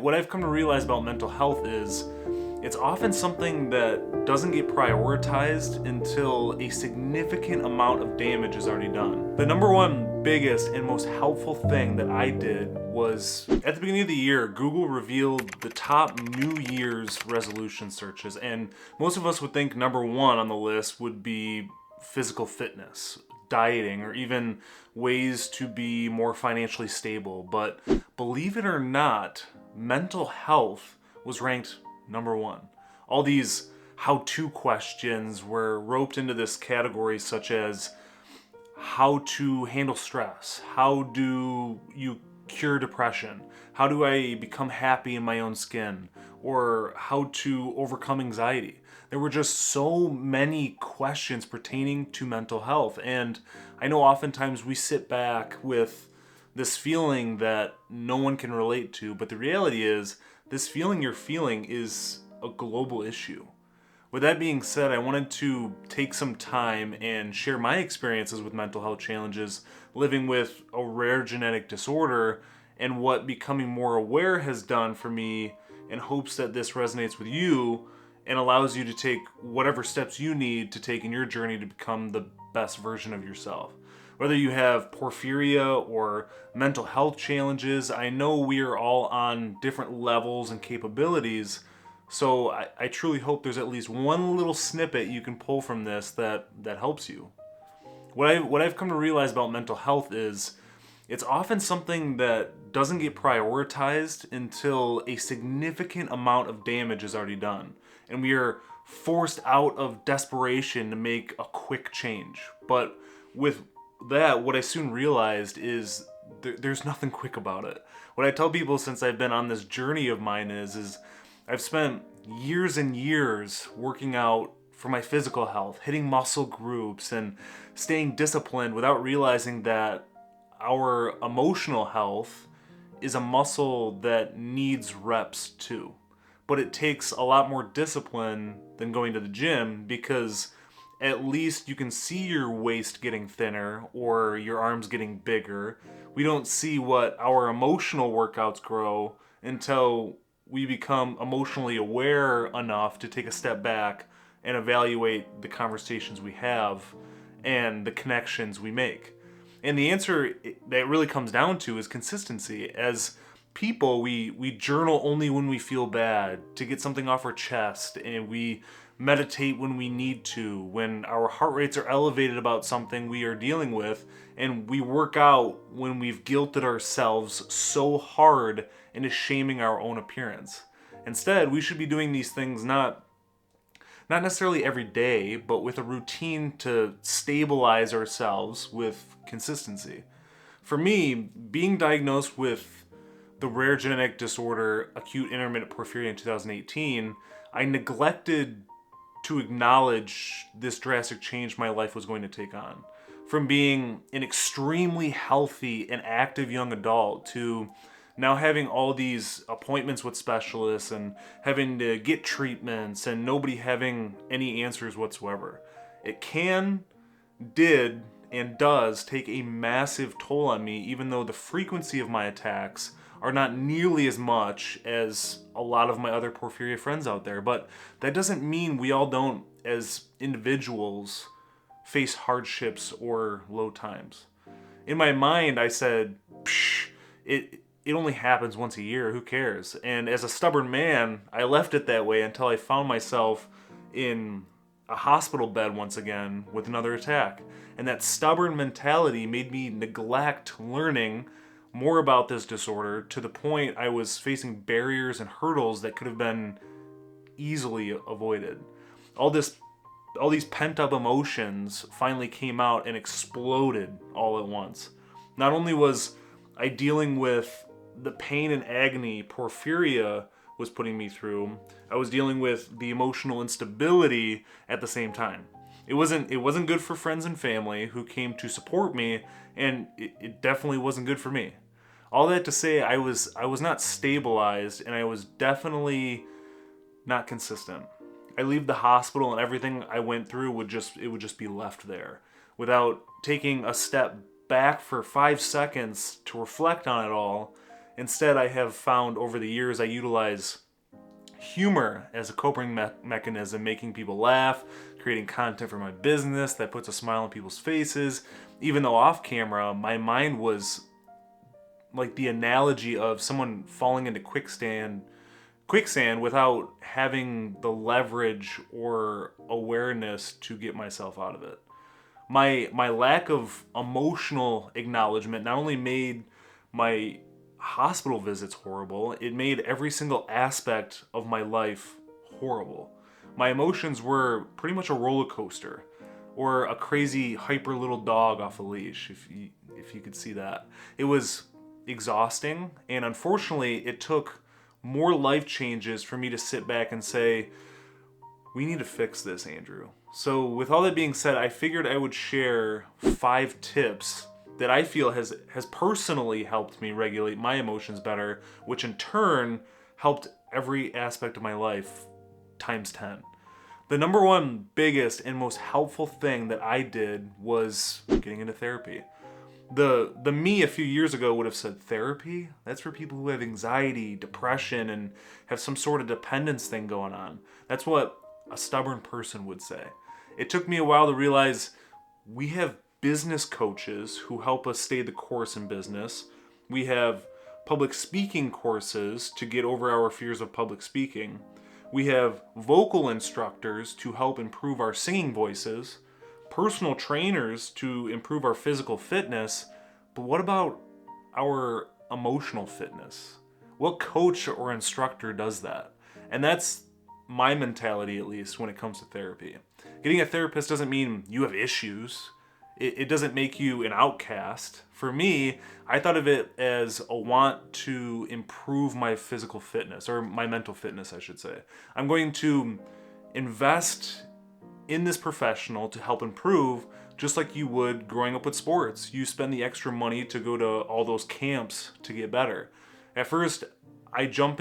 What I've come to realize about mental health is it's often something that doesn't get prioritized until a significant amount of damage is already done. The number one biggest and most helpful thing that I did was at the beginning of the year, Google revealed the top New Year's resolution searches, and most of us would think number one on the list would be physical fitness, dieting, or even ways to be more financially stable. But believe it or not, mental health was ranked number one. All these how-to questions were roped into this category, such as how to handle stress, how do you cure depression, how do I become happy in my own skin, or how to overcome anxiety. There were just so many questions pertaining to mental health, and I know oftentimes we sit back with this feeling that no one can relate to, but the reality is this feeling you're feeling is a global issue. With that being said, I wanted to take some time and share my experiences with mental health challenges, living with a rare genetic disorder, and what becoming more aware has done for me, in hopes that this resonates with you and allows you to take whatever steps you need to take in your journey to become the best version of yourself. Whether you have porphyria or mental health challenges, I know we are all on different levels and capabilities, so I truly hope there's at least one little snippet you can pull from this that helps you. What I've come to realize about mental health is it's often something that doesn't get prioritized until a significant amount of damage is already done, and we are forced out of desperation to make a quick change. But with that, what I soon realized is there's nothing quick about it. What I tell people since I've been on this journey of mine is I've spent years and years working out for my physical health, hitting muscle groups, and staying disciplined without realizing that our emotional health is a muscle that needs reps too. But it takes a lot more discipline than going to the gym, because at least you can see your waist getting thinner or your arms getting bigger. We don't see what our emotional workouts grow until we become emotionally aware enough to take a step back and evaluate the conversations we have and the connections we make. And the answer that really comes down to is consistency. As people, we journal only when we feel bad to get something off our chest, and we meditate when we need to, when our heart rates are elevated about something we are dealing with, and we work out when we've guilted ourselves so hard into shaming our own appearance. Instead, we should be doing these things not necessarily every day, but with a routine to stabilize ourselves with consistency. For me, being diagnosed with the rare genetic disorder acute intermittent porphyria in 2018, I neglected to acknowledge this drastic change my life was going to take on. From being an extremely healthy and active young adult to now having all these appointments with specialists and having to get treatments and nobody having any answers whatsoever. It did, and does take a massive toll on me, even though the frequency of my attacks are not nearly as much as a lot of my other porphyria friends out there. But that doesn't mean we all don't, as individuals, face hardships or low times. In my mind, I said, psh, it only happens once a year, who cares? And as a stubborn man, I left it that way until I found myself in a hospital bed once again with another attack. And that stubborn mentality made me neglect learning more about this disorder, to the point I was facing barriers and hurdles that could have been easily avoided. All these pent-up emotions finally came out and exploded all at once. Not only was I dealing with the pain and agony porphyria was putting me through, I was dealing with the emotional instability at the same time. It wasn't good for friends and family who came to support me, and it definitely wasn't good for me. All that to say, I was not stabilized, and I was definitely not consistent. I leave the hospital and everything I went through would just be left there without taking a step back for 5 seconds to reflect on it all Instead, I have found over the years I utilize humor as a coping mechanism, making people laugh, creating content for my business that puts a smile on people's faces. Even though off camera, my mind was like the analogy of someone falling into quicksand without having the leverage or awareness to get myself out of it. My lack of emotional acknowledgement not only made my hospital visits horrible, it made every single aspect of my life horrible. My emotions were pretty much a roller coaster or a crazy hyper little dog off a leash, if you could see that. It was exhausting, and unfortunately it took more life changes for me to sit back and say, we need to fix this, Andrew. So with all that being said, I figured I would share 5 tips that I feel has personally helped me regulate my emotions better, which in turn helped every aspect of my life times 10. The number one biggest and most helpful thing that I did was getting into therapy. The me a few years ago would have said, therapy? That's for people who have anxiety, depression, and have some sort of dependence thing going on. That's what a stubborn person would say. It took me a while to realize we have business coaches who help us stay the course in business. We have public speaking courses to get over our fears of public speaking. We have vocal instructors to help improve our singing voices, personal trainers to improve our physical fitness, but what about our emotional fitness? What coach or instructor does that? And that's my mentality, at least, when it comes to therapy. Getting a therapist doesn't mean you have issues. It doesn't make you an outcast. For me, I thought of it as a want to improve my physical fitness, or my mental fitness, I should say. I'm going to invest in this professional to help improve, just like you would growing up with sports. You spend the extra money to go to all those camps to get better. At first, I would jump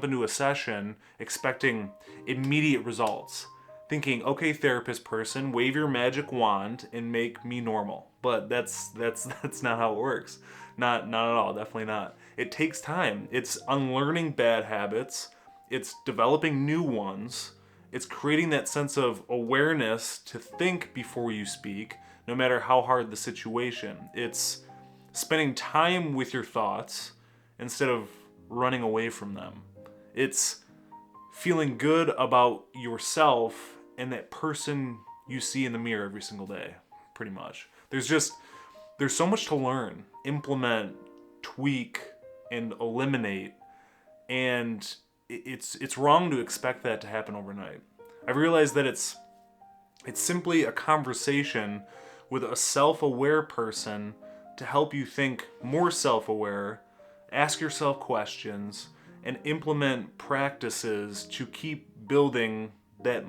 into a session expecting immediate results, thinking, okay, therapist person, wave your magic wand and make me normal. But that's not how it works. Not at all, definitely not. It takes time. It's unlearning bad habits. It's developing new ones. It's creating that sense of awareness to think before you speak, no matter how hard the situation. It's spending time with your thoughts instead of running away from them. It's feeling good about yourself and that person you see in the mirror every single day, pretty much. There's so much to learn, implement, tweak, and eliminate, and it's wrong to expect that to happen overnight. I've realized that it's simply a conversation with a self-aware person to help you think more self-aware, ask yourself questions, and implement practices to keep building that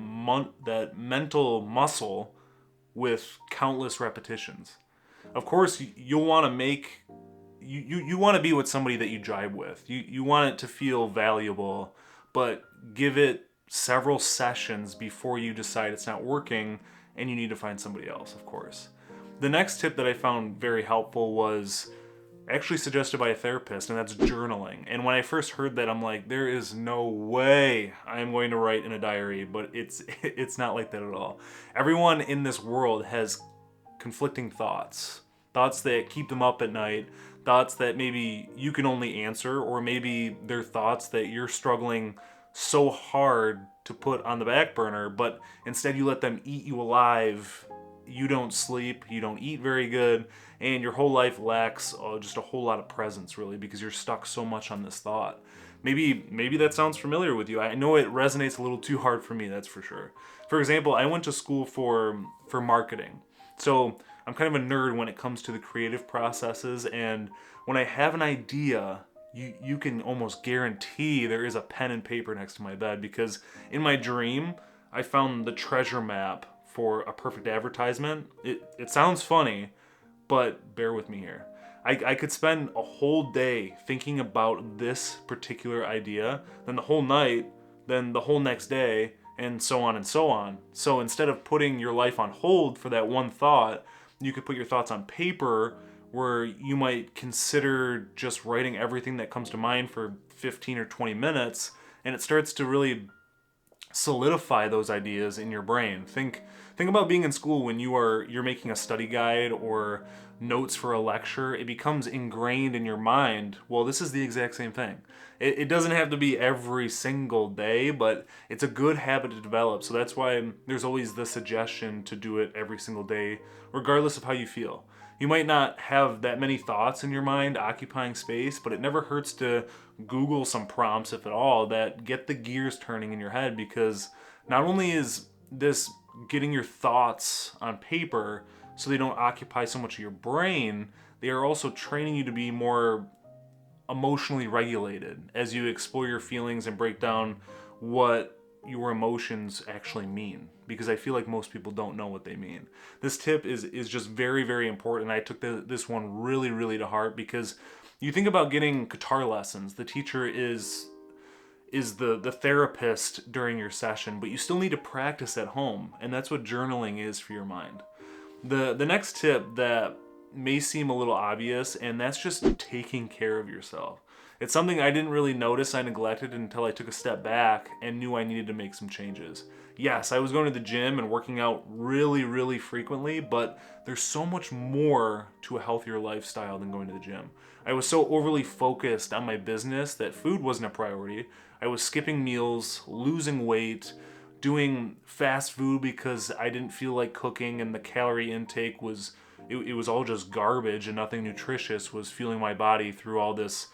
mental muscle with countless repetitions. Of course, you'll want to make you want to be with somebody that you jive with. You want it to feel valuable, but give it several sessions before you decide it's not working and you need to find somebody else, of course. The next tip that I found very helpful was actually suggested by a therapist, and that's journaling. And when I first heard that, I'm like, there is no way I'm going to write in a diary, but it's not like that at all. Everyone in this world has conflicting thoughts that keep them up at night, thoughts that maybe you can only answer, or maybe they're thoughts that you're struggling so hard to put on the back burner, but instead you let them eat you alive. You don't sleep, you don't eat very good, and your whole life lacks just a whole lot of presence, really, because you're stuck so much on this thought. Maybe that sounds familiar with you. I know it resonates a little too hard for me, that's for sure. For example, I went to school for marketing. So I'm kind of a nerd when it comes to the creative processes, and when I have an idea, you can almost guarantee there is a pen and paper next to my bed, because in my dream, I found the treasure map for a perfect advertisement. It sounds funny, but bear with me here. I could spend a whole day thinking about this particular idea, then the whole night, then the whole next day, and so on and so on. So instead of putting your life on hold for that one thought, you could put your thoughts on paper where you might consider just writing everything that comes to mind for 15 or 20 minutes, and it starts to really solidify those ideas in your brain. Think about being in school when you're making a study guide or notes for a lecture. It becomes ingrained in your mind. Well, this is the exact same thing. It doesn't have to be every single day, but it's a good habit to develop. So that's why there's always the suggestion to do it every single day, regardless of how you feel. You might not have that many thoughts in your mind occupying space, but it never hurts to Google some prompts, if at all, that get the gears turning in your head, because not only is this getting your thoughts on paper so they don't occupy so much of your brain, they are also training you to be more emotionally regulated as you explore your feelings and break down what your emotions actually mean, because I feel like most people don't know what they mean. This tip is just very, very important. I took this one really, really to heart, because you think about getting guitar lessons. The teacher is the therapist during your session, but you still need to practice at home, and that's what journaling is for your mind. The next tip that may seem a little obvious, and that's just taking care of yourself. It's something I didn't really notice I neglected until I took a step back and knew I needed to make some changes. Yes, I was going to the gym and working out really, really frequently, but there's so much more to a healthier lifestyle than going to the gym. I was so overly focused on my business that food wasn't a priority. I was skipping meals, losing weight, doing fast food because I didn't feel like cooking, and the calorie intake was it was all just garbage and nothing nutritious was fueling my body through all this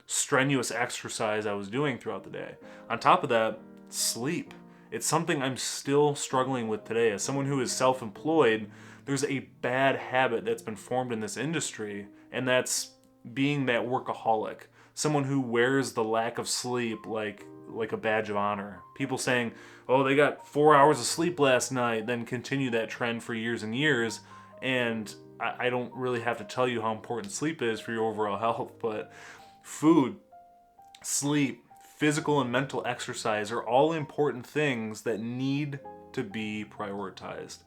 strenuous exercise I was doing throughout the day. On top of that, sleep. It's something I'm still struggling with today. As someone who is self-employed, there's a bad habit that's been formed in this industry, and that's being that workaholic. Someone who wears the lack of sleep like a badge of honor. People saying, oh, they got 4 hours of sleep last night, then continue that trend for years and years. And I don't really have to tell you how important sleep is for your overall health, but food, sleep, physical and mental exercise are all important things that need to be prioritized.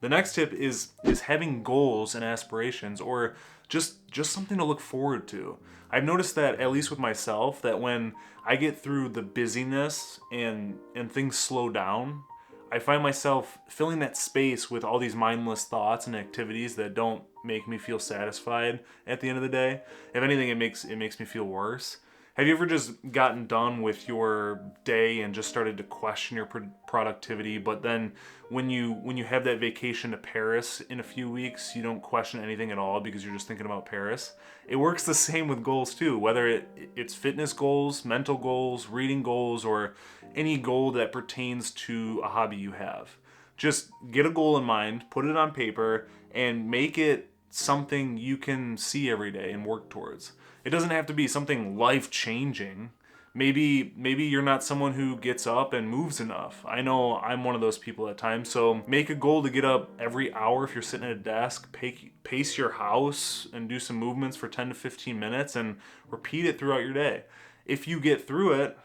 The next tip is having goals and aspirations, or just something to look forward to. I've noticed that, at least with myself, that when I get through the busyness and things slow down, I find myself filling that space with all these mindless thoughts and activities that don't make me feel satisfied at the end of the day. If anything, it makes me feel worse. Have you ever just gotten done with your day and just started to question your productivity, but then when you have that vacation to Paris in a few weeks, you don't question anything at all because you're just thinking about Paris? It works the same with goals too, whether it's fitness goals, mental goals, reading goals, or any goal that pertains to a hobby you have. Just get a goal in mind, put it on paper, and make it something you can see every day and work towards. It doesn't have to be something life-changing. Maybe you're not someone who gets up and moves enough. I know I'm one of those people at times, so make a goal to get up every hour if you're sitting at a desk, pace your house and do some movements for 10 to 15 minutes and repeat it throughout your day. If you get through it,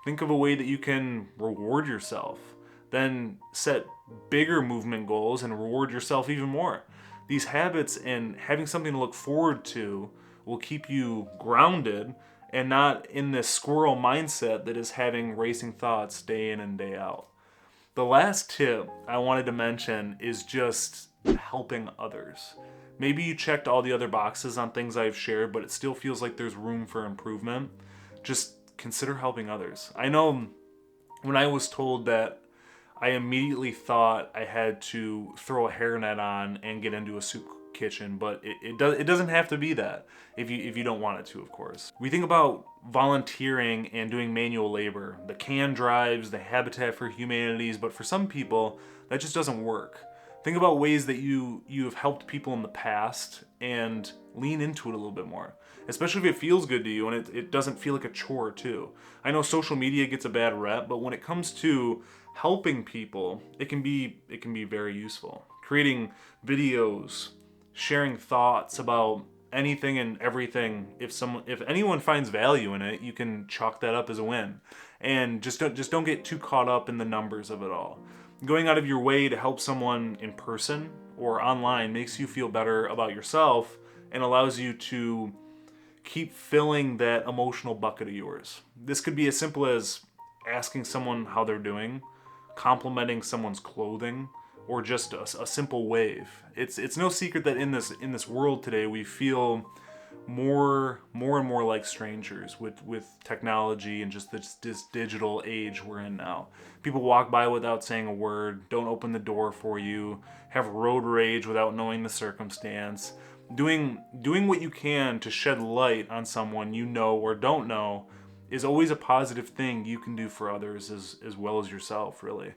think of a way that you can reward yourself. Then set bigger movement goals and reward yourself even more. These habits and having something to look forward to will keep you grounded and not in this squirrel mindset that is having racing thoughts day in and day out. The last tip I wanted to mention is just helping others. Maybe you checked all the other boxes on things I've shared, but it still feels like there's room for improvement. Just consider helping others. I know when I was told that, I immediately thought I had to throw a hairnet on and get into a soup kitchen, but it doesn't have to be that if you don't want it to, of course. We think about volunteering and doing manual labor, the can drives, the Habitat for Humanities, but for some people that just doesn't work. Think about ways that you have helped people in the past and lean into it a little bit more, especially if it feels good to you and it doesn't feel like a chore too. I know social media gets a bad rep, but when it comes to helping people, it can be very useful. Creating videos, sharing thoughts about anything and everything. If anyone finds value in it, you can chalk that up as a win. And just don't get too caught up in the numbers of it all. Going out of your way to help someone in person or online makes you feel better about yourself and allows you to keep filling that emotional bucket of yours. This could be as simple as asking someone how they're doing, complimenting someone's clothing, or just a simple wave. It's no secret that in this world today we feel more and more like strangers with technology and just this digital age we're in now. People walk by without saying a word, don't open the door for you, have road rage without knowing the circumstance. Doing what you can to shed light on someone you know or don't know is always a positive thing you can do for others as well as yourself, really.